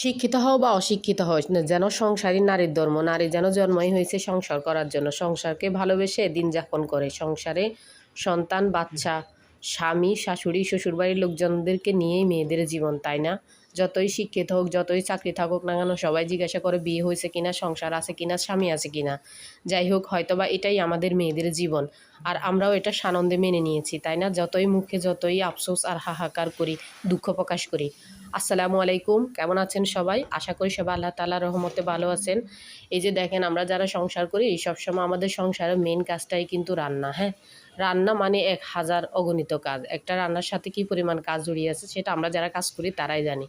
শিক্ষিত হও বা অশিক্ষিত হও যেন সংসারী নারীর ধর্ম। নারী যেন জন্মই হয়েছে সংসার করার জন্য, সংসারকে ভালোবেসে দিন যাপন করে, সংসারে সন্তান বাচ্চা স্বামী শাশুড়ি শ্বশুরবাড়ির লোকজনদেরকে নিয়েই মেয়েদের জীবন, তাই না? যতই শিক্ষিত হোক, যতই চাকরি থাকুক না কেন, সবাই জিজ্ঞাসা করে বিয়ে হয়েছে কিনা, সংসার আছে কিনা, স্বামী আছে কিনা। যাই হোক, হয়তোবা এটাই আমাদের মেয়েদের জীবন, আর আমরাও এটা সানন্দে মেনে নিয়েছি, তাই না? যতই মুখে যতই আফসোস আর হাহাকার করি, দুঃখ প্রকাশ করি। আসসালামু আলাইকুম, কেমন আছেন সবাই? আশা করি সবাই আল্লাহ তাআলার রহমতে ভালো আছেন। এই যে দেখেন, আমরা যারা সংসার করি সবসময় আমাদের সংসারের মেন কাজটাই কিন্তু রান্না। হ্যাঁ, রান্না মানে 1000 অগণিত কাজ। একটা রান্নার সাথে কী পরিমাণ কাজ জড়িয়ে আছে সেটা আমরা যারা কাজ করি তারাই জানি।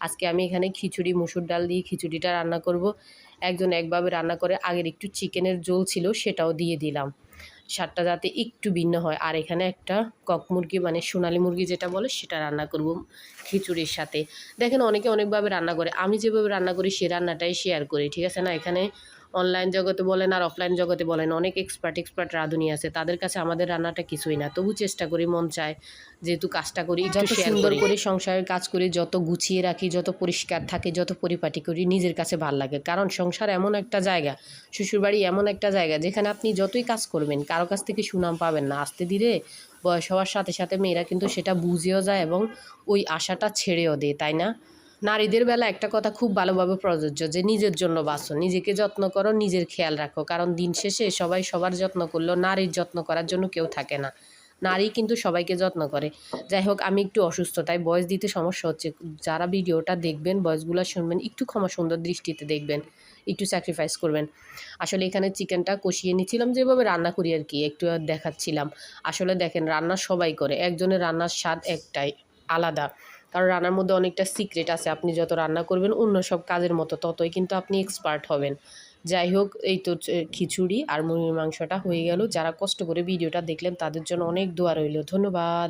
আজকে আমি এখানে খিচুড়ি, মুসুর ডাল দিয়ে খিচুড়িটা রান্না করব। একজন একভাবে রান্না করে, আগের একটু চিকেনের ঝোল ছিল সেটাও দিয়ে দিলাম, স্বাদটা যাতে একটু ভিন্ন হয়। আর এখানে একটা কক মুরগি মানে সোনালি মুরগি যেটা বলে সেটা রান্না করব খিচুড়ির সাথে। দেখেন, অনেকে অনেকভাবে রান্না করে, আমি যেভাবে রান্না করি সে রান্নাটাই শেয়ার করি, ঠিক আছে না? এখানে অনলাইন জগতে বলেন আর অফলাইন জগতে বলেন, অনেক এক্সপার্ট রাঁধুনি আছে, তাদের কাছে আমাদের রান্নাটা কিছুই না। তবু চেষ্টা করি, মন চায় যেহেতু কাজটা করি, যত সুন্দর করে সংসারের কাজ করি, যত গুছিয়ে রাখি, যত পরিষ্কার থাকে, যত পরিপাটি করি, নিজের কাছে ভালো লাগে। কারণ সংসার এমন একটা জায়গা, শ্বশুরবাড়ি এমন একটা জায়গা যেখানে আপনি যতই কাজ করবেন কারো কাছ থেকে সুনাম পাবেন না। আস্তে ধীরে বয়স হওয়ার সাথে সাথে মেয়েরা কিন্তু সেটা বুঝেও যায় এবং ওই আশাটা ছেড়েও দেয়, তাই না? নারীদের বেলা একটা কথা খুব ভালোভাবে প্রযোজ্য, যে নিজের জন্য বাঁচো, নিজেকে যত্ন করো, নিজের খেয়াল রাখো। কারণ দিন শেষে সবাই সবার যত্ন করলেও নারীর যত্ন করার জন্য কেউ থাকে না। নারী কিন্তু সবাইকে যত্ন করে। যাই হোক, আমি একটু অসুস্থ, তাই ভয়েস দিতে সমস্যা হচ্ছে। যারা ভিডিওটা দেখবেন, ভয়েসগুলো শুনবেন, একটু ক্ষমা সুন্দর দৃষ্টিতে দেখবেন, একটু স্যাক্রিফাইস করবেন। আসলে এখানে চিকেনটা কষিয়ে নিচ্ছিলাম, যেভাবে রান্না করি আর কি, একটু দেখাচ্ছিলাম। আসলে দেখেন, রান্না সবাই করে, একজনের রান্নার স্বাদ একটাই আলাদা। কারণ রান্নার মধ্যে অনেকটা সিক্রেট আছে। আপনি যত রান্না করবেন অন্য সব কাজের মতো, ততই কিন্তু আপনি এক্সপার্ট হবেন। যাই হোক, এই তো খিচুড়ি আর মুরগির মাংসটা হয়ে গেল। যারা কষ্ট করে ভিডিওটা দেখলেন তাদের জন্য অনেক দোয়া রইল। ধন্যবাদ।